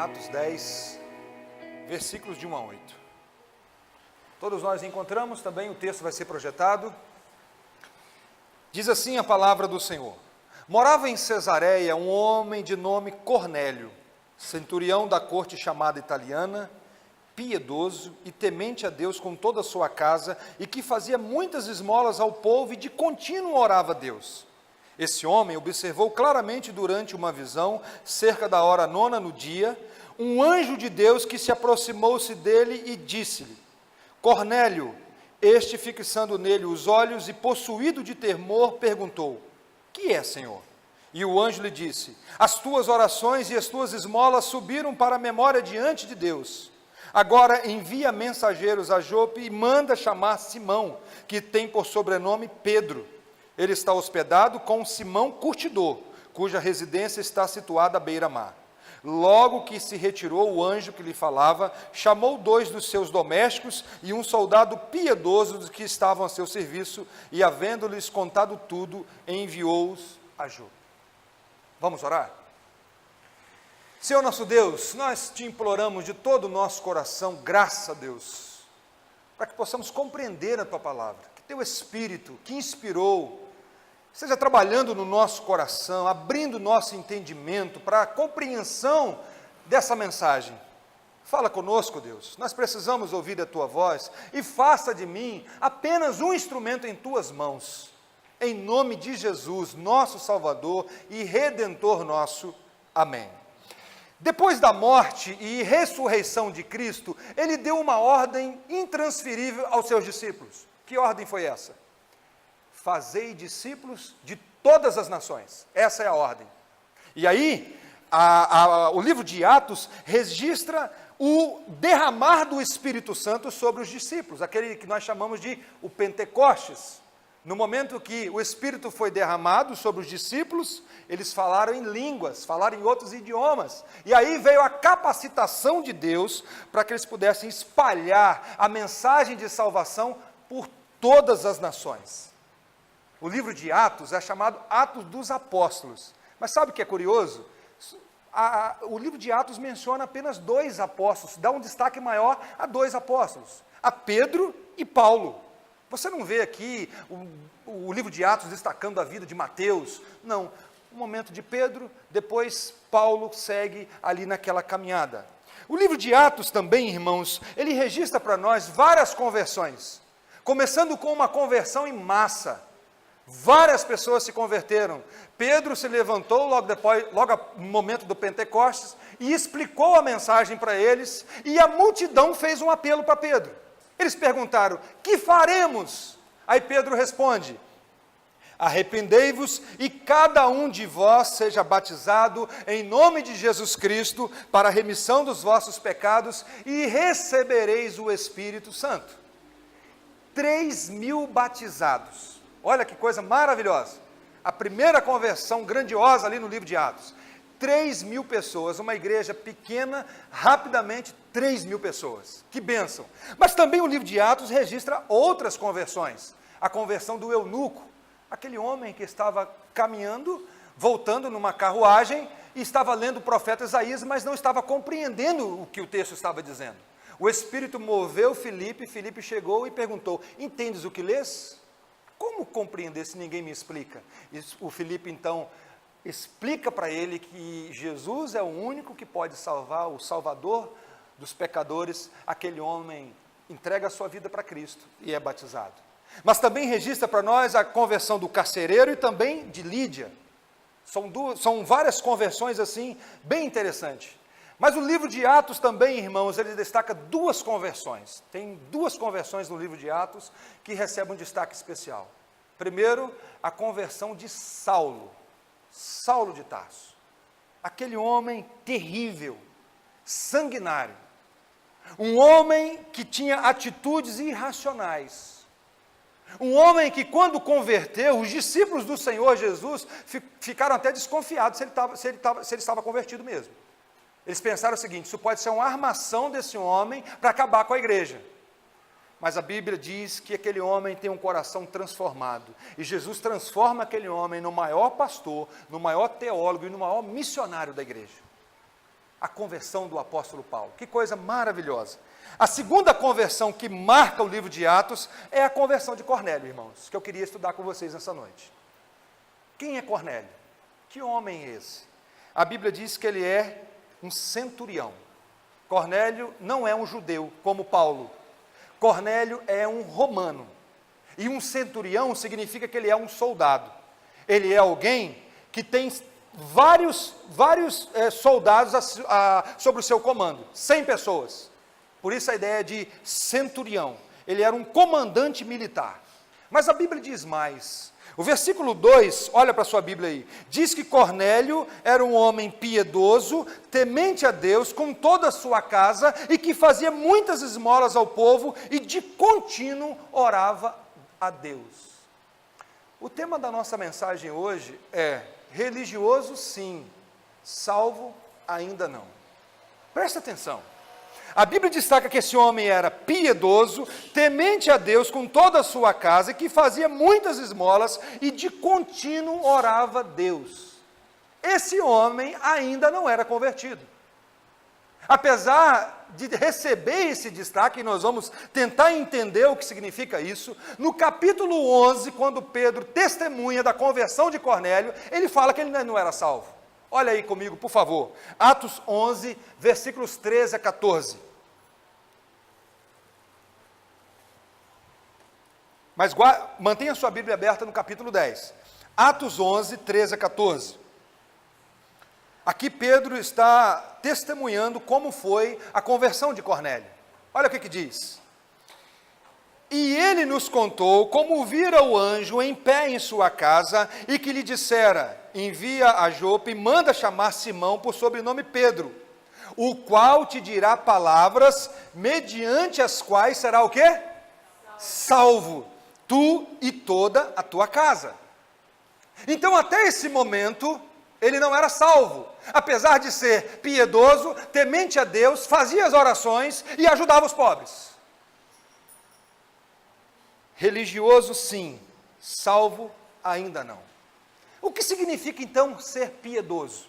Atos 10, versículos de 1 a 8. Todos nós encontramos, também o texto vai ser projetado. Diz assim a palavra do Senhor: morava em Cesareia um homem de nome Cornélio, centurião da corte chamada italiana, piedoso e temente a Deus com toda a sua casa, e que fazia muitas esmolas ao povo e de contínuo orava a Deus. Esse homem observou claramente durante uma visão, cerca da hora 9 no dia, um anjo de Deus que se aproximou-se dele e disse-lhe: Cornélio. Este, fixando nele os olhos e possuído de temor, perguntou: que é, Senhor? E o anjo lhe disse: as tuas orações e as tuas esmolas subiram para a memória diante de Deus. Agora envia mensageiros a Jope e manda chamar Simão, que tem por sobrenome Pedro. Ele está hospedado com Simão Curtidor, cuja residência está situada à beira-mar. Logo que se retirou o anjo que lhe falava, chamou 2 dos seus domésticos e um soldado piedoso dos que estavam a seu serviço, e havendo-lhes contado tudo, enviou-os a Jope. Vamos orar? Senhor nosso Deus, nós te imploramos de todo o nosso coração, graça a Deus, para que possamos compreender a tua palavra, que teu Espírito, que inspirou, esteja trabalhando no nosso coração, abrindo nosso entendimento para a compreensão dessa mensagem. Fala conosco, Deus, nós precisamos ouvir a tua voz, e faça de mim apenas um instrumento em tuas mãos, em nome de Jesus, nosso Salvador e Redentor nosso. Amém. Depois da morte e ressurreição de Cristo, ele deu uma ordem intransferível aos seus discípulos. Que ordem foi essa? Fazei discípulos de todas as nações. Essa é a ordem. E aí, o livro de Atos registra o derramar do Espírito Santo sobre os discípulos, aquele que nós chamamos de o Pentecostes. No momento que o Espírito foi derramado sobre os discípulos, eles falaram em línguas, falaram em outros idiomas. E aí veio a capacitação de Deus para que eles pudessem espalhar a mensagem de salvação por todas as nações. O livro de Atos é chamado Atos dos Apóstolos. Mas sabe o que é curioso? O livro de Atos menciona apenas 2 apóstolos, dá um destaque maior a 2 apóstolos, a Pedro e Paulo. Você não vê aqui o livro de Atos destacando a vida de Mateus, não. Um momento de Pedro, depois Paulo segue ali naquela caminhada. O livro de Atos também, irmãos, ele registra para nós várias conversões, começando com uma conversão em massa. Várias pessoas se converteram. Pedro se levantou logo no momento do Pentecostes e explicou a mensagem para eles, e a multidão fez um apelo para Pedro. Eles perguntaram: que faremos? Aí Pedro responde: arrependei-vos e cada um de vós seja batizado em nome de Jesus Cristo para a remissão dos vossos pecados e recebereis o Espírito Santo. 3.000 batizados. Olha que coisa maravilhosa. A primeira conversão grandiosa ali no livro de Atos. 3.000 pessoas, uma igreja pequena, rapidamente 3.000 pessoas. Que bênção! Mas também o livro de Atos registra outras conversões. A conversão do eunuco, aquele homem que estava caminhando, voltando numa carruagem, e estava lendo o profeta Isaías, mas não estava compreendendo o que o texto estava dizendo. O Espírito moveu Filipe chegou e perguntou: entendes o que lês? Como compreender se ninguém me explica? E o Filipe então explica para ele que Jesus é o único que pode salvar, o Salvador dos pecadores. Aquele homem entrega a sua vida para Cristo e é batizado. Mas também registra para nós a conversão do carcereiro e também de Lídia. São várias conversões assim, bem interessantes. Mas o livro de Atos também, irmãos, ele destaca 2 conversões. Tem 2 conversões no livro de Atos que recebem um destaque especial. Primeiro, a conversão de Saulo de Tarso. Aquele homem terrível, sanguinário. Um homem que tinha atitudes irracionais. Um homem que, quando converteu, os discípulos do Senhor Jesus ficaram até desconfiados se ele estava convertido mesmo. Eles pensaram o seguinte: isso pode ser uma armação desse homem para acabar com a igreja. Mas a Bíblia diz que aquele homem tem um coração transformado. E Jesus transforma aquele homem no maior pastor, no maior teólogo e no maior missionário da igreja. a conversão do apóstolo Paulo. Que coisa maravilhosa. A segunda conversão que marca o livro de Atos é a conversão de Cornélio, irmãos, que eu queria estudar com vocês nessa noite. Quem é Cornélio? Que homem é esse? A Bíblia diz que ele é um centurião. Cornélio não é um judeu como Paulo. Cornélio é um romano. E um centurião significa que ele é um soldado. Ele é alguém que tem vários soldados sobre o seu comando, 100 pessoas. Por isso a ideia de centurião. Ele era um comandante militar. Mas a Bíblia diz mais. O versículo 2, olha para a sua Bíblia aí, diz que Cornélio era um homem piedoso, temente a Deus com toda a sua casa e que fazia muitas esmolas ao povo e de contínuo orava a Deus. O tema da nossa mensagem hoje é religioso sim, salvo ainda não. Presta atenção. A Bíblia destaca que esse homem era piedoso, temente a Deus com toda a sua casa, e que fazia muitas esmolas e de contínuo orava a Deus. Esse homem ainda não era convertido. Apesar de receber esse destaque, nós vamos tentar entender o que significa isso, no capítulo 11, quando Pedro testemunha da conversão de Cornélio, ele fala que ele não era salvo. Olha aí comigo, por favor. Atos 11, versículos 13 a 14. Mas mantenha a sua Bíblia aberta no capítulo 10. Atos 11, 13 a 14. Aqui Pedro está testemunhando como foi a conversão de Cornélio. Olha o que diz. E ele nos contou como vira o anjo em pé em sua casa e que lhe dissera, envia a Jope e manda chamar Simão por sobrenome Pedro, o qual te dirá palavras mediante as quais será o quê? Salvo, tu e toda a tua casa. Então até esse momento ele não era salvo, apesar de ser piedoso, temente a Deus, fazia as orações e ajudava os pobres. Religioso sim, salvo ainda não. O que significa então ser piedoso?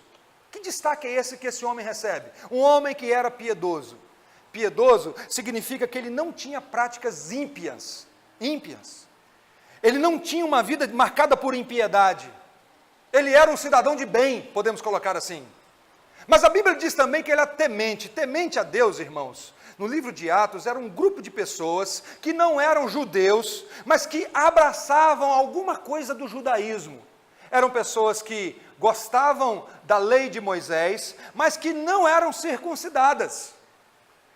Que destaque é esse que esse homem recebe? Um homem que era piedoso. Piedoso significa que ele não tinha práticas ímpias. Ele não tinha uma vida marcada por impiedade. Ele era um cidadão de bem, podemos colocar assim. Mas a Bíblia diz também que ele era temente a Deus, irmãos. No livro de Atos, era um grupo de pessoas que não eram judeus, mas que abraçavam alguma coisa do judaísmo. Eram pessoas que gostavam da lei de Moisés, mas que não eram circuncidadas.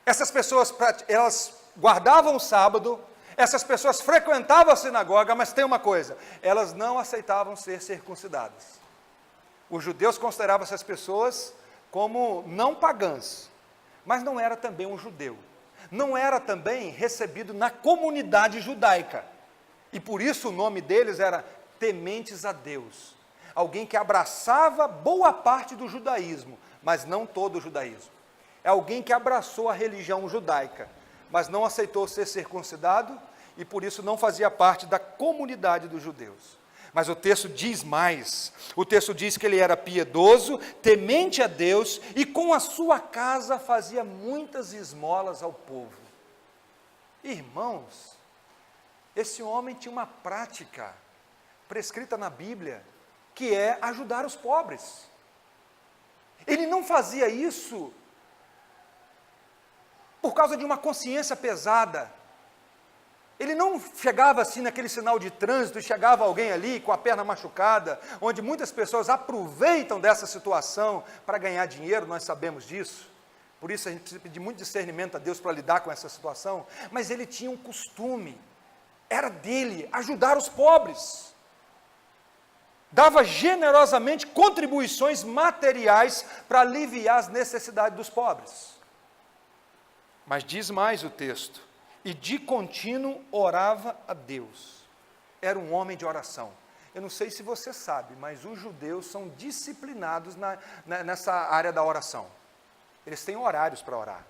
Essas pessoas, elas guardavam o sábado, essas pessoas frequentavam a sinagoga, mas tem uma coisa, elas não aceitavam ser circuncidadas. Os judeus consideravam essas pessoas como não pagãs, mas não era também um judeu. Não era também recebido na comunidade judaica. E por isso o nome deles era tementes a Deus. Alguém que abraçava boa parte do judaísmo, mas não todo o judaísmo. É alguém que abraçou a religião judaica, mas não aceitou ser circuncidado e por isso não fazia parte da comunidade dos judeus. Mas o texto diz mais, o texto diz que ele era piedoso, temente a Deus e com a sua casa fazia muitas esmolas ao povo. Irmãos, esse homem tinha uma prática prescrita na Bíblia, que é ajudar os pobres. Ele não fazia isso por causa de uma consciência pesada. Ele não chegava assim naquele sinal de trânsito e chegava alguém ali com a perna machucada, onde muitas pessoas aproveitam dessa situação para ganhar dinheiro, nós sabemos disso. Por isso a gente precisa pedir muito discernimento a Deus para lidar com essa situação. Mas ele tinha um costume, era dele, ajudar os pobres. Dava generosamente contribuições materiais para aliviar as necessidades dos pobres. Mas diz mais o texto, e de contínuo orava a Deus. Era um homem de oração. Eu não sei se você sabe, mas os judeus são disciplinados nessa área da oração. Eles têm horários para orar.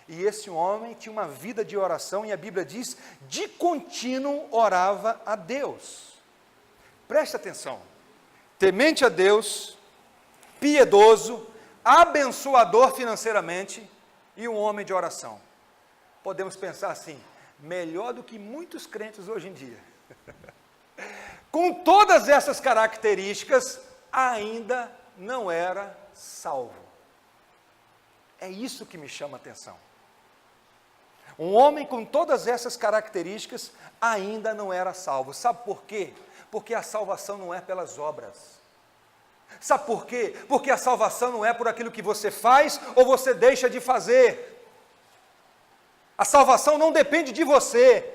E esse homem tinha uma vida de oração, e a Bíblia diz, de contínuo orava a Deus. Preste atenção. Temente a Deus, piedoso, abençoador financeiramente e um homem de oração. Podemos pensar assim, melhor do que muitos crentes hoje em dia. Com todas essas características, ainda não era salvo. É isso que me chama a atenção. Um homem com todas essas características ainda não era salvo. Sabe por quê? Porque a salvação não é pelas obras. Sabe por quê? Porque a salvação não é por aquilo que você faz ou você deixa de fazer. A salvação não depende de você.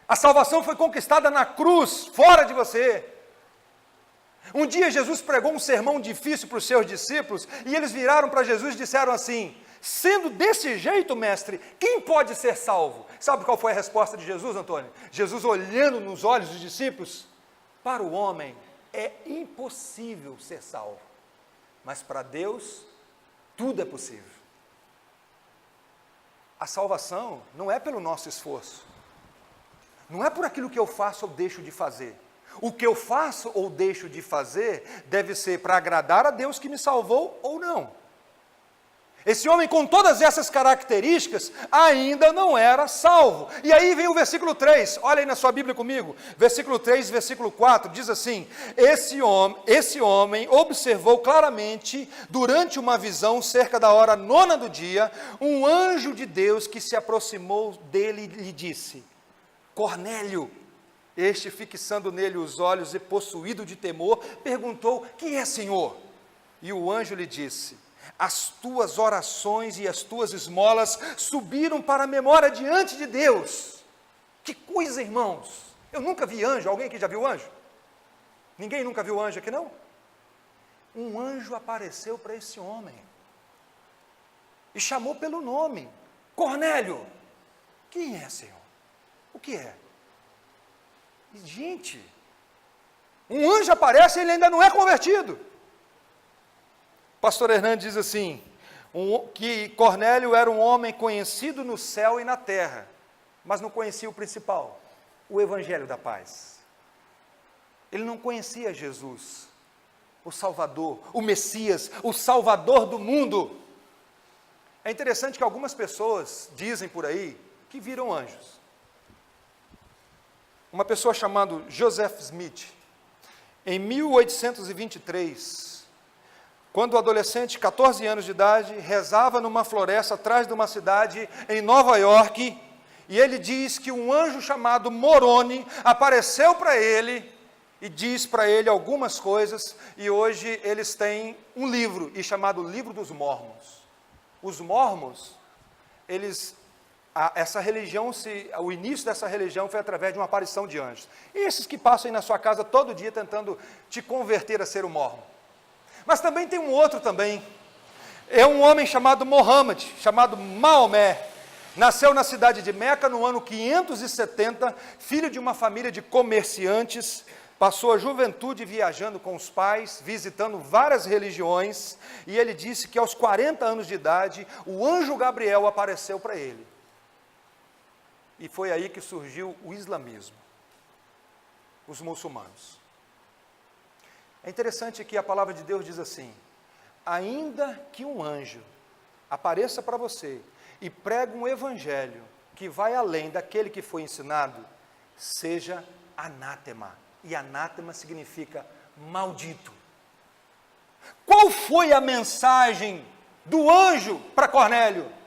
A salvação foi conquistada na cruz, fora de você. Um dia Jesus pregou um sermão difícil para os seus discípulos, e eles viraram para Jesus e disseram assim: sendo desse jeito, mestre, quem pode ser salvo? Sabe qual foi a resposta de Jesus, Antônio? Jesus, olhando nos olhos dos discípulos: para o homem é impossível ser salvo, mas para Deus tudo é possível. A salvação não é pelo nosso esforço, não é por aquilo que eu faço ou deixo de fazer. O que eu faço ou deixo de fazer deve ser para agradar a Deus que me salvou ou não. Esse homem com todas essas características ainda não era salvo. E aí vem o versículo 3, olha aí na sua Bíblia comigo, versículo 3, versículo 4, diz assim: esse homem observou claramente, durante uma visão, cerca da hora 9ª do dia, um anjo de Deus que se aproximou dele e lhe disse: Cornélio. Este, fixando nele os olhos e possuído de temor, perguntou: quem é, Senhor? E o anjo lhe disse: as tuas orações e as tuas esmolas subiram para a memória diante de Deus. Que coisa, irmãos! Eu nunca vi anjo. Alguém aqui já viu anjo? Ninguém nunca viu anjo aqui, não? Um anjo apareceu para esse homem e chamou pelo nome: Cornélio. Quem é, Senhor? O que é? Gente, um anjo aparece e ele ainda não é convertido. Pastor Hernandes diz assim, que Cornélio era um homem conhecido no céu e na terra, mas não conhecia o principal, o Evangelho da paz. Ele não conhecia Jesus, o Salvador, o Messias, o Salvador do mundo. É interessante que algumas pessoas dizem por aí que viram anjos. Uma pessoa chamada Joseph Smith, em 1823, quando o adolescente, 14 anos de idade, rezava numa floresta atrás de uma cidade em Nova York, e ele diz que um anjo chamado Moroni apareceu para ele e diz para ele algumas coisas, e hoje eles têm um livro, chamado Livro dos Mormons. Os Mormons, essa religião, o início dessa religião foi através de uma aparição de anjos. Esses que passam aí na sua casa todo dia tentando te converter a ser um mormon. Mas também tem um outro também. É um homem chamado Mohammed, chamado Maomé. Nasceu na cidade de Meca no ano 570, filho de uma família de comerciantes. Passou a juventude viajando com os pais, visitando várias religiões. E ele disse que aos 40 anos de idade, o anjo Gabriel apareceu para ele. E foi aí que surgiu o islamismo, os muçulmanos. É interessante que a palavra de Deus diz assim: ainda que um anjo apareça para você e pregue um evangelho que vai além daquele que foi ensinado, seja anátema. E anátema significa maldito. Qual foi a mensagem do anjo para Cornélio?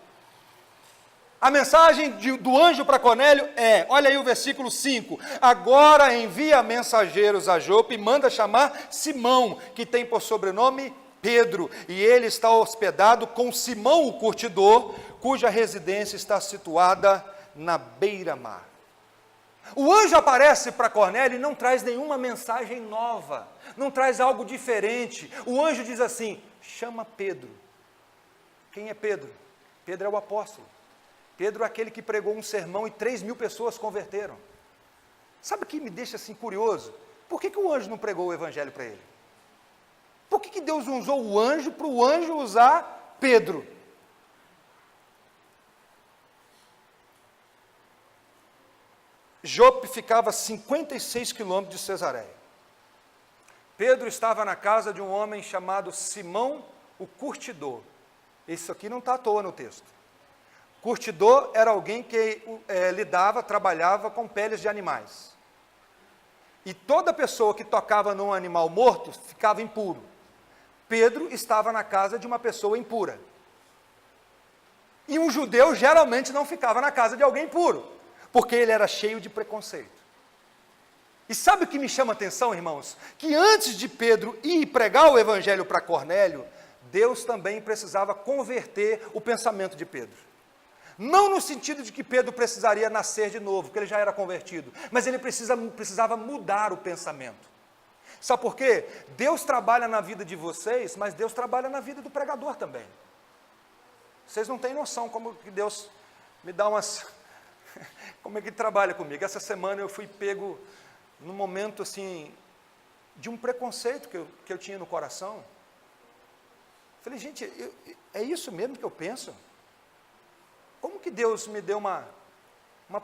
A mensagem do anjo para Cornélio é, olha aí o versículo 5, agora envia mensageiros a Jope e manda chamar Simão, que tem por sobrenome Pedro, e ele está hospedado com Simão o curtidor, cuja residência está situada na beira-mar. O anjo aparece para Cornélio e não traz nenhuma mensagem nova, não traz algo diferente. O anjo diz assim: chama Pedro. Quem é Pedro? Pedro é o apóstolo. Pedro é aquele que pregou um sermão e 3.000 pessoas converteram. Sabe o que me deixa assim curioso? Por que o anjo não pregou o evangelho para ele? Por que Deus usou o anjo para o anjo usar Pedro? Jope ficava a 56 quilômetros de Cesareia. Pedro estava na casa de um homem chamado Simão o curtidor. Isso aqui não está à toa no texto. Curtidor era alguém que trabalhava com peles de animais. E toda pessoa que tocava num animal morto ficava impuro. Pedro estava na casa de uma pessoa impura. E um judeu geralmente não ficava na casa de alguém impuro, porque ele era cheio de preconceito. E sabe o que me chama a atenção, irmãos? Que antes de Pedro ir pregar o evangelho para Cornélio, Deus também precisava converter o pensamento de Pedro. Não no sentido de que Pedro precisaria nascer de novo, porque ele já era convertido, mas ele precisava mudar o pensamento. Sabe por quê? Deus trabalha na vida de vocês, mas Deus trabalha na vida do pregador também. Vocês não têm noção como que Deus me dá umas... como é que Ele trabalha comigo. Essa semana eu fui pego num momento assim, de um preconceito que eu tinha no coração. Falei, gente, é isso mesmo que eu penso? Como que Deus me deu uma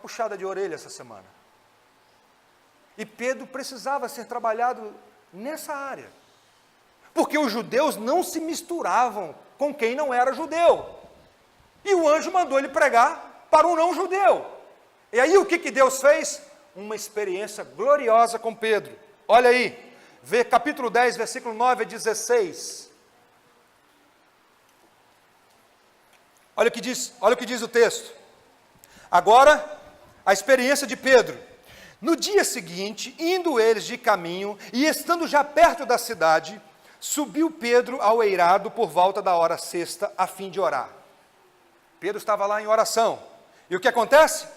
puxada de orelha essa semana? E Pedro precisava ser trabalhado nessa área. Porque os judeus não se misturavam com quem não era judeu. E o anjo mandou ele pregar para um não judeu. E aí o que Deus fez? Uma experiência gloriosa com Pedro. Olha aí, vê capítulo 10, versículo 9 a 16. Olha o que diz o texto. Agora, a experiência de Pedro. No dia seguinte, indo eles de caminho, e estando já perto da cidade, subiu Pedro ao eirado por volta da hora sexta, a fim de orar. Pedro estava lá em oração. E o que acontece?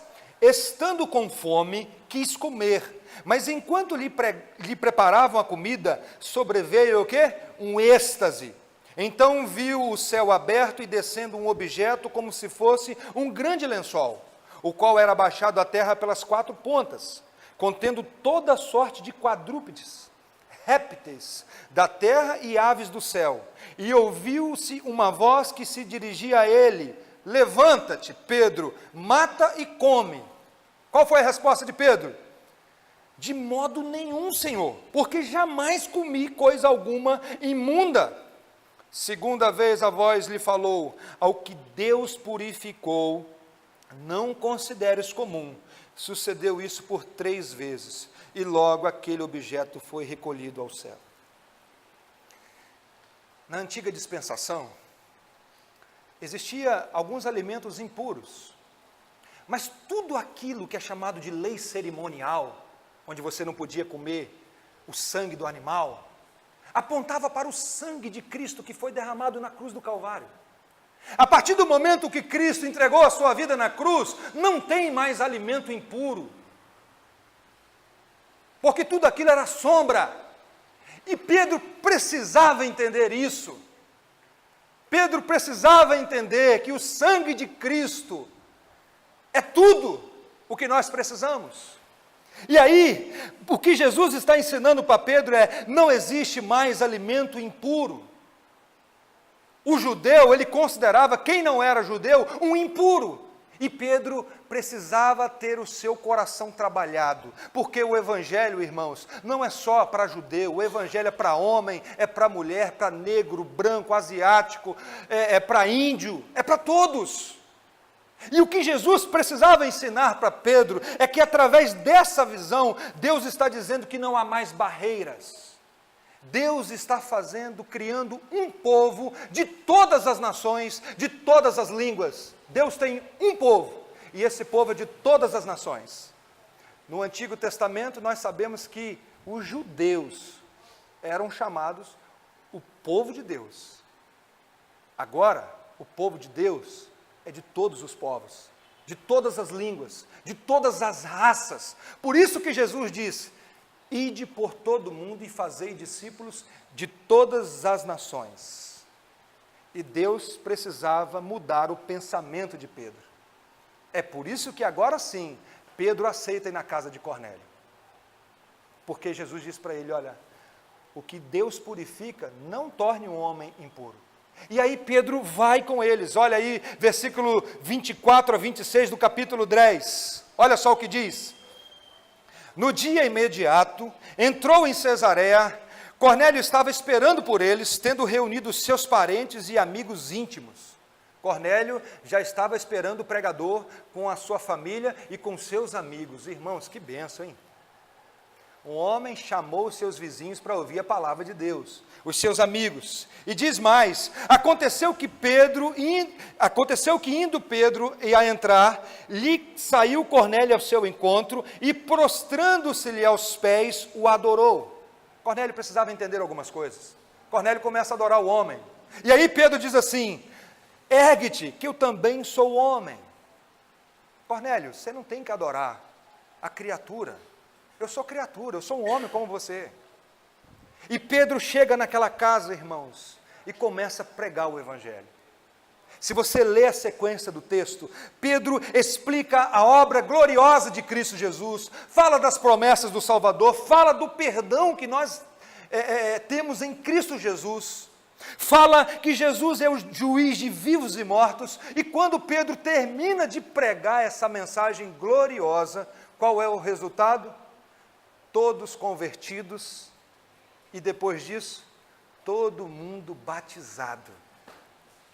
Estando com fome, quis comer. Mas enquanto lhe preparavam a comida, sobreveio o quê? Um êxtase. Então viu o céu aberto e descendo um objeto como se fosse um grande lençol, o qual era baixado à terra pelas 4 pontas, contendo toda sorte de quadrúpedes, répteis da terra e aves do céu. E ouviu-se uma voz que se dirigia a ele: levanta-te, Pedro, mata e come. Qual foi a resposta de Pedro? De modo nenhum, Senhor, porque jamais comi coisa alguma imunda. Segunda vez a voz lhe falou: ao que Deus purificou, não consideres comum. Sucedeu isso por 3 vezes, e logo aquele objeto foi recolhido ao céu. Na antiga dispensação, existia alguns alimentos impuros, mas tudo aquilo que é chamado de lei cerimonial, onde você não podia comer o sangue do animal, apontava para o sangue de Cristo que foi derramado na cruz do Calvário. A partir do momento que Cristo entregou a sua vida na cruz, não tem mais alimento impuro, porque tudo aquilo era sombra, e Pedro precisava entender isso. Pedro precisava entender que o sangue de Cristo é tudo o que nós precisamos. E aí, o que Jesus está ensinando para Pedro é: não existe mais alimento impuro. O judeu, ele considerava quem não era judeu um impuro. E Pedro precisava ter o seu coração trabalhado, porque o evangelho, irmãos, não é só para judeu, o evangelho é para homem, é para mulher, para negro, branco, asiático, é para índio, é para todos. E o que Jesus precisava ensinar para Pedro é que através dessa visão, Deus está dizendo que não há mais barreiras. Deus está criando um povo de todas as nações, de todas as línguas. Deus tem um povo, e esse povo é de todas as nações. No Antigo Testamento nós sabemos que os judeus eram chamados o povo de Deus. Agora, o povo de Deus é de todos os povos, de todas as línguas, de todas as raças. Por isso que Jesus disse: ide por todo mundo e fazei discípulos de todas as nações. E Deus precisava mudar o pensamento de Pedro. É por isso que agora sim, Pedro aceita ir na casa de Cornélio. Porque Jesus disse para ele: olha, o que Deus purifica, não torne um homem impuro. E aí Pedro vai com eles. Olha aí, versículo 24 a 26 do capítulo 10. Olha só o que diz: no dia imediato, entrou em Cesareia, Cornélio estava esperando por eles, tendo reunido seus parentes e amigos íntimos. Cornélio já estava esperando o pregador com a sua família e com seus amigos. Irmãos, que bênção, hein? Um homem chamou os seus vizinhos para ouvir a palavra de Deus, os seus amigos. E diz mais, aconteceu que indo Pedro a entrar, lhe saiu Cornélio ao seu encontro e prostrando-se-lhe aos pés, o adorou. Cornélio precisava entender algumas coisas. Cornélio começa a adorar o homem. E aí Pedro diz assim, ergue-te, que eu também sou homem. Cornélio, você não tem que adorar a criatura. Eu sou criatura, eu sou um homem como você. E Pedro chega naquela casa, irmãos, e começa a pregar o Evangelho. Se você ler a sequência do texto, Pedro explica a obra gloriosa de Cristo Jesus, fala das promessas do Salvador, fala do perdão que nós temos em Cristo Jesus, fala que Jesus é o juiz de vivos e mortos, e quando Pedro termina de pregar essa mensagem gloriosa, qual é o resultado? Todos convertidos, e depois disso, todo mundo batizado,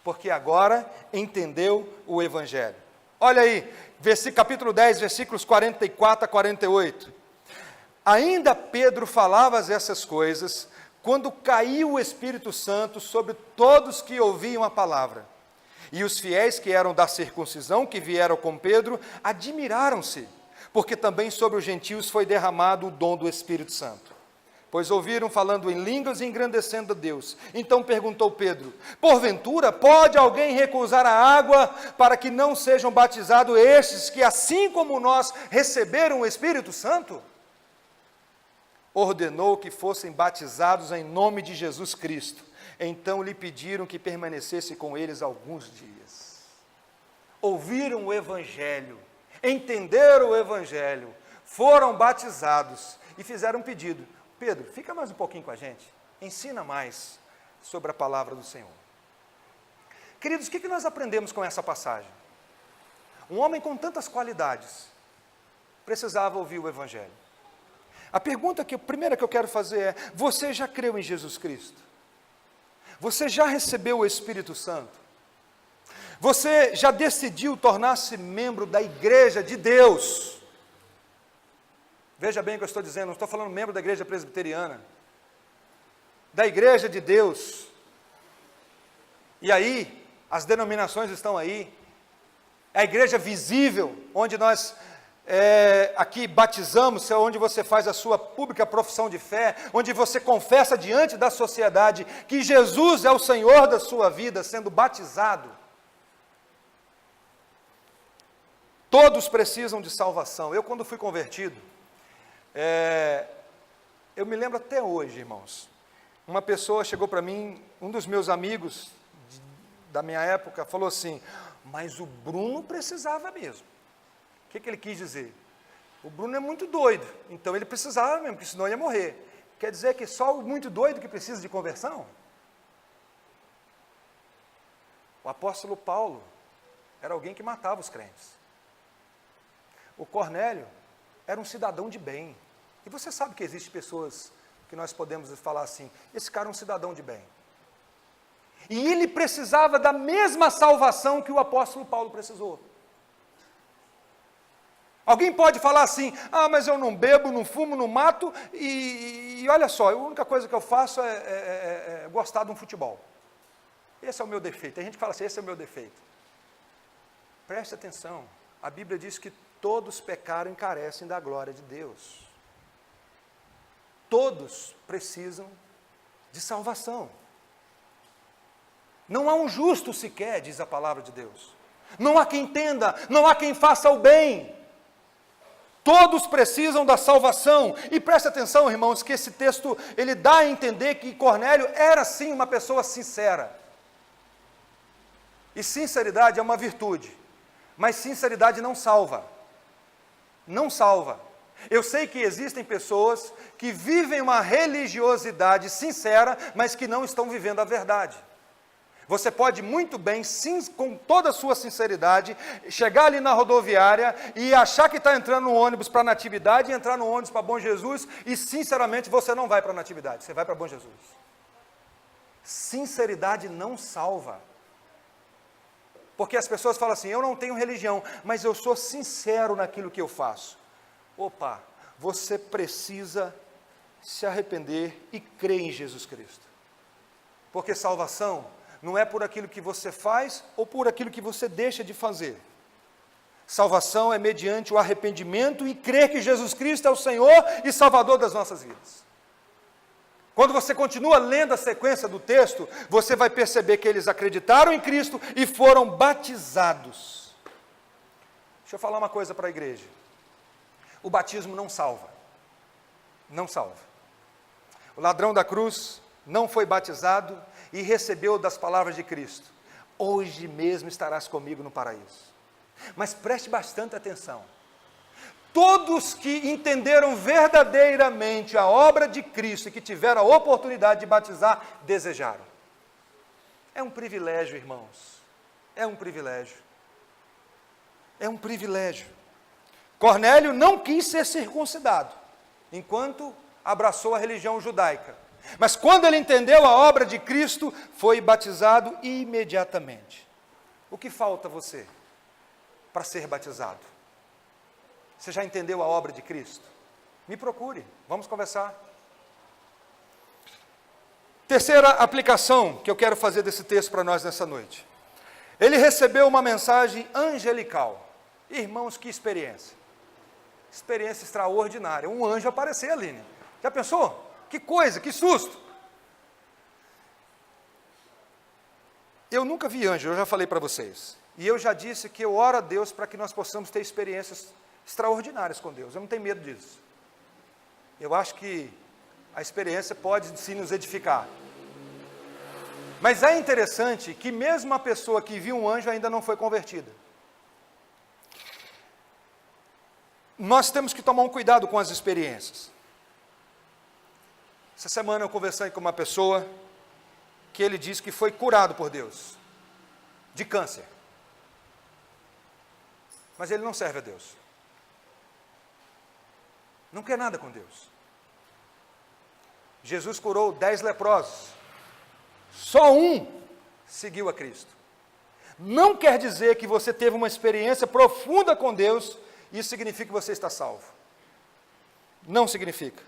porque agora entendeu o Evangelho. Olha aí, capítulo 10, versículos 44 a 48. Ainda Pedro falava essas coisas, quando caiu o Espírito Santo sobre todos que ouviam a palavra. E os fiéis que eram da circuncisão, que vieram com Pedro, admiraram-se, porque também sobre os gentios foi derramado o dom do Espírito Santo. Pois ouviram falando em línguas e engrandecendo a Deus. Então perguntou Pedro, porventura pode alguém recusar a água para que não sejam batizados estes que assim como nós receberam o Espírito Santo? Ordenou que fossem batizados em nome de Jesus Cristo. Então lhe pediram que permanecesse com eles alguns dias. Ouviram o Evangelho, entenderam o Evangelho, foram batizados e fizeram um pedido. Pedro, fica mais um pouquinho com a gente, ensina mais sobre a palavra do Senhor. Queridos, o que nós aprendemos com essa passagem? Um homem com tantas qualidades precisava ouvir o Evangelho. A primeira que eu quero fazer é, você já creu em Jesus Cristo? Você já recebeu o Espírito Santo? Você já decidiu tornar-se membro da igreja de Deus? Veja bem o que eu estou dizendo, não estou falando membro da igreja presbiteriana, da igreja de Deus. E aí, as denominações estão aí, a igreja visível, onde nós aqui batizamos, onde você faz a sua pública profissão de fé, onde você confessa diante da sociedade que Jesus é o Senhor da sua vida, sendo batizado. Todos precisam de salvação. Eu, quando fui convertido, eu me lembro até hoje, irmãos, uma pessoa chegou para mim, um dos meus amigos da minha época, falou assim, mas o Bruno precisava mesmo. O que ele quis dizer? O Bruno é muito doido, então ele precisava mesmo, porque senão ia morrer. Quer dizer que só o muito doido que precisa de conversão? O apóstolo Paulo era alguém que matava os crentes. O Cornélio era um cidadão de bem. E você sabe que existem pessoas que nós podemos falar assim, esse cara é um cidadão de bem. E ele precisava da mesma salvação que o apóstolo Paulo precisou. Alguém pode falar assim, mas eu não bebo, não fumo, não mato, e olha só, a única coisa que eu faço é gostar de um futebol. Esse é o meu defeito. Tem gente que fala assim, esse é o meu defeito. Preste atenção, a Bíblia diz que todos pecaram e carecem da glória de Deus. Todos precisam de salvação. Não há um justo sequer, diz a palavra de Deus. Não há quem entenda, não há quem faça o bem. Todos precisam da salvação. E preste atenção, irmãos, que esse texto, ele dá a entender que Cornélio era sim uma pessoa sincera. E sinceridade é uma virtude, mas sinceridade não salva. Não salva. Eu sei que existem pessoas que vivem uma religiosidade sincera, mas que não estão vivendo a verdade. Você pode muito bem, sim, com toda a sua sinceridade, chegar ali na rodoviária e achar que está entrando no ônibus para Natividade e entrar no ônibus para Bom Jesus e, sinceramente, você não vai para Natividade, você vai para Bom Jesus. Sinceridade não salva. Porque as pessoas falam assim, eu não tenho religião, mas eu sou sincero naquilo que eu faço. Opa, você precisa se arrepender e crer em Jesus Cristo. Porque salvação não é por aquilo que você faz ou por aquilo que você deixa de fazer. Salvação é mediante o arrependimento e crer que Jesus Cristo é o Senhor e Salvador das nossas vidas. Quando você continua lendo a sequência do texto, você vai perceber que eles acreditaram em Cristo e foram batizados. Deixa eu falar uma coisa para a igreja. O batismo não salva. Não salva. O ladrão da cruz não foi batizado e recebeu das palavras de Cristo: hoje mesmo estarás comigo no paraíso. Mas preste bastante atenção. Todos que entenderam verdadeiramente a obra de Cristo e que tiveram a oportunidade de batizar, desejaram. É um privilégio, irmãos. É um privilégio. É um privilégio. Cornélio não quis ser circuncidado, enquanto abraçou a religião judaica. Mas quando ele entendeu a obra de Cristo, foi batizado imediatamente. O que falta a você para ser batizado? Você já entendeu a obra de Cristo? Me procure, vamos conversar. Terceira aplicação que eu quero fazer desse texto para nós nessa noite. Ele recebeu uma mensagem angelical. Irmãos, que experiência. Experiência extraordinária. Um anjo aparecer ali, né? Já pensou? Que coisa, que susto. Eu nunca vi anjo, eu já falei para vocês. E eu já disse que eu oro a Deus para que nós possamos ter experiências extraordinárias com Deus. Eu não tenho medo disso. Eu acho que a experiência pode sim nos edificar. Mas é interessante que mesmo a pessoa que viu um anjo ainda não foi convertida. Nós temos que tomar um cuidado com as experiências. Essa semana eu conversei com uma pessoa que ele disse que foi curado por Deus de câncer. Mas ele não serve a Deus. Não quer nada com Deus. Jesus curou 10 leprosos. Só um seguiu a Cristo. Não quer dizer que você teve uma experiência profunda com Deus, isso significa que você está salvo. Não significa.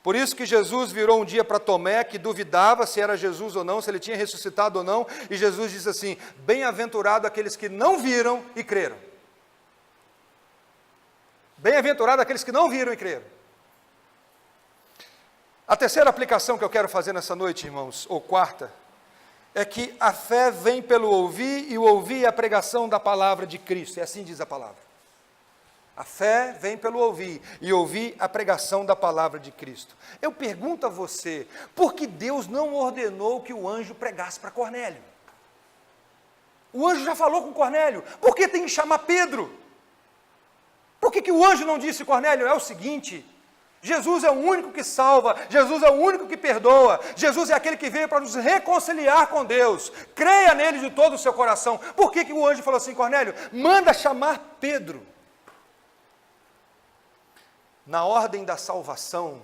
Por isso que Jesus virou um dia para Tomé, que duvidava se era Jesus ou não, se ele tinha ressuscitado ou não, e Jesus disse assim: bem-aventurado aqueles que não viram e creram. Bem-aventurado aqueles que não viram e creram. A terceira aplicação que eu quero fazer nessa noite, irmãos, ou quarta, é que a fé vem pelo ouvir, e o ouvir é a pregação da palavra de Cristo, e assim diz a palavra. A fé vem pelo ouvir, e ouvir a pregação da palavra de Cristo. Eu pergunto a você, por que Deus não ordenou que o anjo pregasse para Cornélio? O anjo já falou com Cornélio, por que tem que chamar Pedro? Por que o anjo não disse, Cornélio, é o seguinte: Jesus é o único que salva, Jesus é o único que perdoa, Jesus é aquele que veio para nos reconciliar com Deus, creia nele de todo o seu coração. Por que o anjo falou assim, Cornélio, manda chamar Pedro? Na ordem da salvação,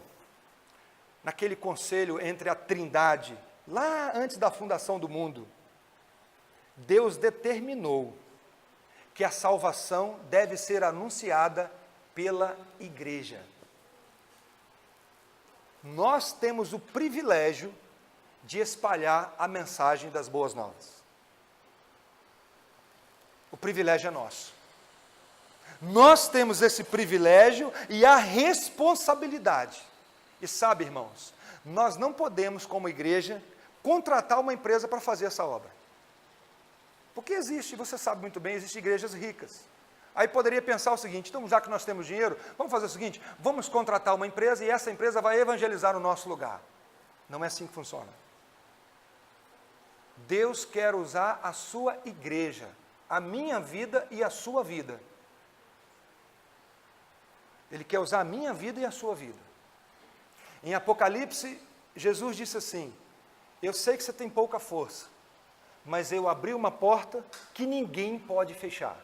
naquele conselho entre a Trindade, lá antes da fundação do mundo, Deus determinou que a salvação deve ser anunciada pela igreja. Nós temos o privilégio de espalhar a mensagem das boas novas. O privilégio é nosso. Nós temos esse privilégio e a responsabilidade. E sabe, irmãos, nós não podemos, como igreja, contratar uma empresa para fazer essa obra. Porque existe, você sabe muito bem, existem igrejas ricas. Aí poderia pensar o seguinte, então já que nós temos dinheiro, vamos fazer o seguinte, vamos contratar uma empresa e essa empresa vai evangelizar o nosso lugar. Não é assim que funciona. Deus quer usar a sua igreja, a minha vida e a sua vida. Ele quer usar a minha vida e a sua vida. Em Apocalipse, Jesus disse assim: eu sei que você tem pouca força, mas eu abri uma porta que ninguém pode fechar.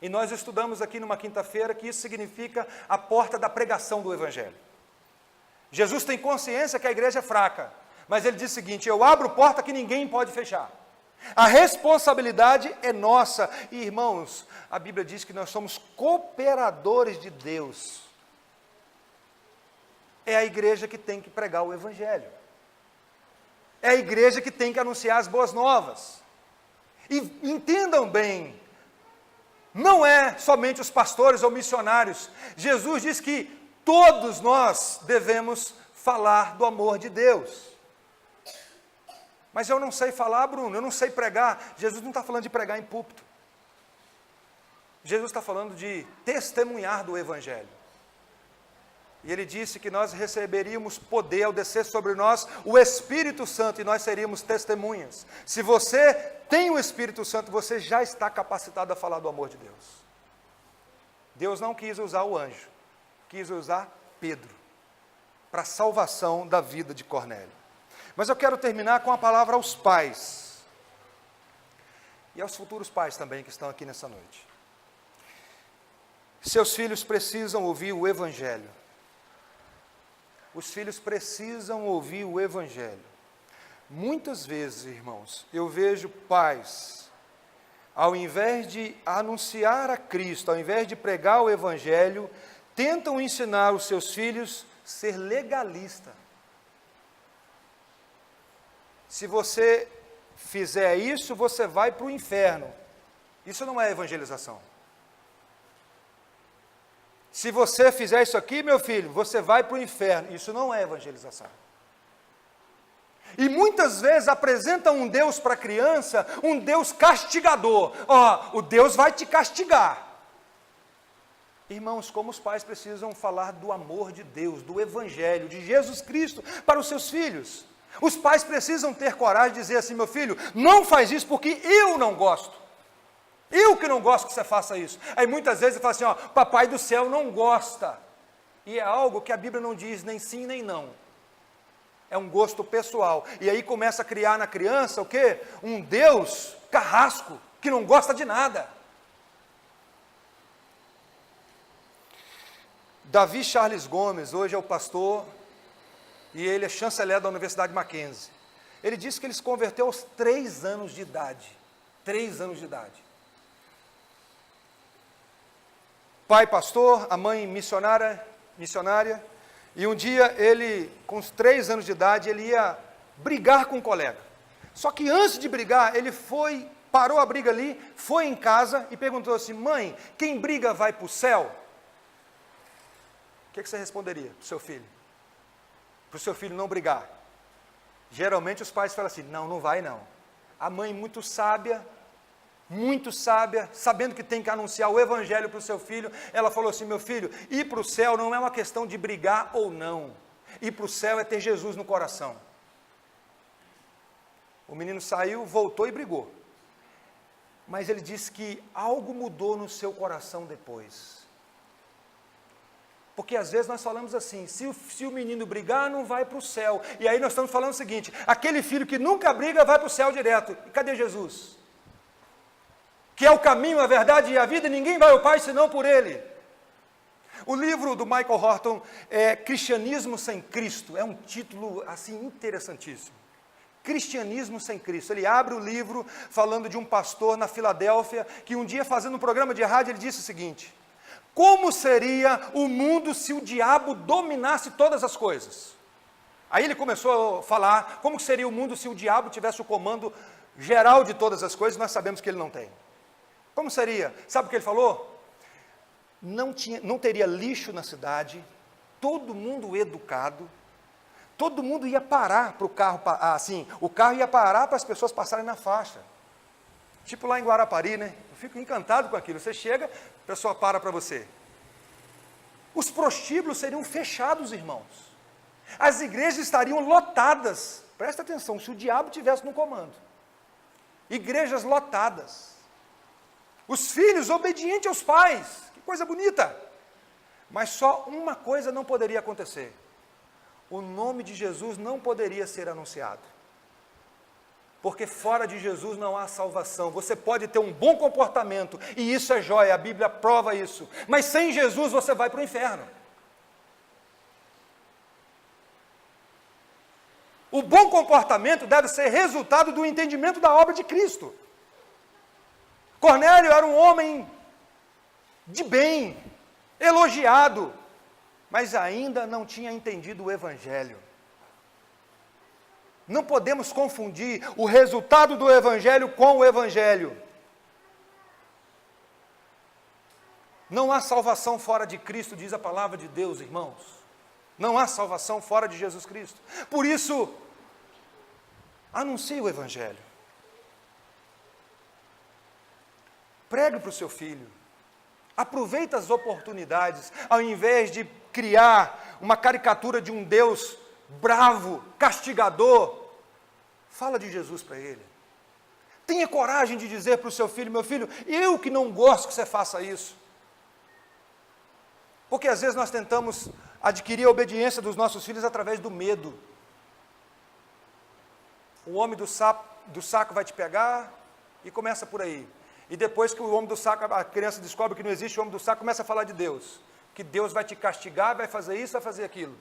E nós estudamos aqui numa quinta-feira que isso significa a porta da pregação do Evangelho. Jesus tem consciência que a igreja é fraca, mas ele diz o seguinte: eu abro porta que ninguém pode fechar. A responsabilidade é nossa. E irmãos, a Bíblia diz que nós somos cooperadores de Deus. É a igreja que tem que pregar o Evangelho. É a igreja que tem que anunciar as boas novas. E entendam bem, não é somente os pastores ou missionários. Jesus diz que todos nós devemos falar do amor de Deus. Mas eu não sei falar, Bruno, eu não sei pregar. Jesus não está falando de pregar em púlpito. Jesus está falando de testemunhar do Evangelho. E ele disse que nós receberíamos poder ao descer sobre nós o Espírito Santo, e nós seríamos testemunhas. Se você tem o Espírito Santo, você já está capacitado a falar do amor de Deus. Deus não quis usar o anjo, quis usar Pedro, para a salvação da vida de Cornélio. Mas eu quero terminar com a palavra aos pais, e aos futuros pais também que estão aqui nessa noite. Seus filhos precisam ouvir o Evangelho. Os filhos precisam ouvir o Evangelho. Muitas vezes, irmãos, eu vejo pais, ao invés de anunciar a Cristo, ao invés de pregar o Evangelho, tentam ensinar os seus filhos a ser legalista. Se você fizer isso, você vai para o inferno. Isso não é evangelização. Se você fizer isso aqui, meu filho, você vai para o inferno. Isso não é evangelização. E muitas vezes apresentam um Deus para a criança, um Deus castigador. O Deus vai te castigar. Irmãos, como os pais precisam falar do amor de Deus, do Evangelho, de Jesus Cristo para os seus filhos. Os pais precisam ter coragem de dizer assim: meu filho, não faz isso porque eu não gosto. Eu que não gosto que você faça isso. Aí muitas vezes você fala assim: papai do céu não gosta. E é algo que a Bíblia não diz nem sim nem não. É um gosto pessoal. E aí começa a criar na criança o quê? Um Deus carrasco, que não gosta de nada. Davi Charles Gomes, hoje é o pastor, e ele é chanceler da Universidade Mackenzie. Ele disse que ele se converteu aos 3 anos de idade. 3 anos de idade. Pai pastor, a mãe missionária, e um dia ele, com os 3 anos de idade, ele ia brigar com um colega. Só que antes de brigar, ele parou a briga ali, foi em casa e perguntou assim: mãe, quem briga vai para o céu? O que você responderia para o seu filho? Para o seu filho não brigar. Geralmente os pais falam assim: não vai não. A mãe muito sábia, sabendo que tem que anunciar o Evangelho para o seu filho, ela falou assim: meu filho, ir para o céu não é uma questão de brigar ou não. Ir para o céu é ter Jesus no coração. O menino saiu, voltou e brigou. Mas ele disse que algo mudou no seu coração depois. Porque às vezes nós falamos assim: se o menino brigar, não vai para o céu. E aí nós estamos falando o seguinte: aquele filho que nunca briga vai para o céu direto. E cadê Jesus? Que é o caminho, a verdade e a vida, e ninguém vai ao Pai senão por Ele. O livro do Michael Horton é Cristianismo Sem Cristo. É um título assim interessantíssimo. Cristianismo Sem Cristo. Ele abre o livro falando de um pastor na Filadélfia, que um dia, fazendo um programa de rádio, ele disse o seguinte: como seria o mundo se o diabo dominasse todas as coisas? Aí ele começou a falar como seria o mundo se o diabo tivesse o comando geral de todas as coisas. Nós sabemos que ele não tem. Como seria? Sabe o que ele falou? Não teria lixo na cidade, todo mundo educado, todo mundo ia parar para o carro, assim, o carro ia parar para as pessoas passarem na faixa. Tipo lá em Guarapari, né? Eu fico encantado com aquilo. Você chega, a pessoa para você. Os prostíbulos seriam fechados, irmãos. As igrejas estariam lotadas. Presta atenção, se o diabo tivesse no comando. Igrejas lotadas. Os filhos obedientes aos pais. Que coisa bonita. Mas só uma coisa não poderia acontecer. O nome de Jesus não poderia ser anunciado. Porque fora de Jesus não há salvação. Você pode ter um bom comportamento, e isso é jóia, a Bíblia prova isso. Mas sem Jesus você vai para o inferno. O bom comportamento deve ser resultado do entendimento da obra de Cristo. Cornélio era um homem de bem, elogiado, mas ainda não tinha entendido o Evangelho. Não podemos confundir o resultado do Evangelho com o Evangelho. Não há salvação fora de Cristo, diz a palavra de Deus, irmãos. Não há salvação fora de Jesus Cristo. Por isso, anuncie o Evangelho. Pregue para o seu filho. Aproveite as oportunidades, ao invés de criar uma caricatura de um Deus bravo, castigador. Fala de Jesus para ele. Tenha coragem de dizer para o seu filho: meu filho, eu que não gosto que você faça isso. Porque às vezes nós tentamos adquirir a obediência dos nossos filhos através do medo. O homem do saco vai te pegar e começa por aí. E depois que o homem do saco, a criança descobre que não existe o homem do saco, começa a falar de Deus. Que Deus vai te castigar, vai fazer isso, vai fazer aquilo.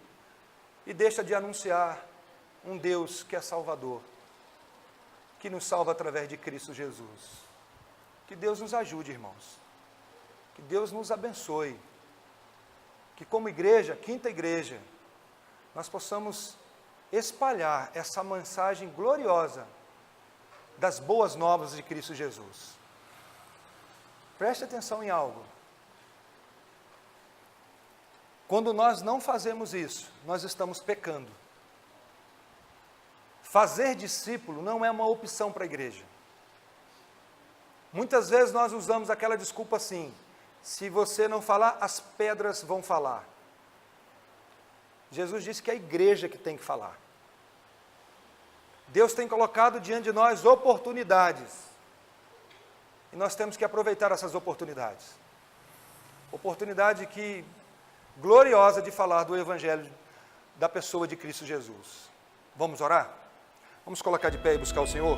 E deixa de anunciar um Deus que é Salvador, que nos salva através de Cristo Jesus. Que Deus nos ajude, irmãos. Que Deus nos abençoe. Que como igreja, quinta igreja, nós possamos espalhar essa mensagem gloriosa das boas novas de Cristo Jesus. Preste atenção em algo. Quando nós não fazemos isso, nós estamos pecando. Fazer discípulo não é uma opção para a igreja. Muitas vezes nós usamos aquela desculpa assim: se você não falar, as pedras vão falar. Jesus disse que é a igreja que tem que falar. Deus tem colocado diante de nós oportunidades. E nós temos que aproveitar essas oportunidades. Oportunidade gloriosa de falar do Evangelho da pessoa de Cristo Jesus. Vamos orar? Vamos colocar de pé e buscar o Senhor?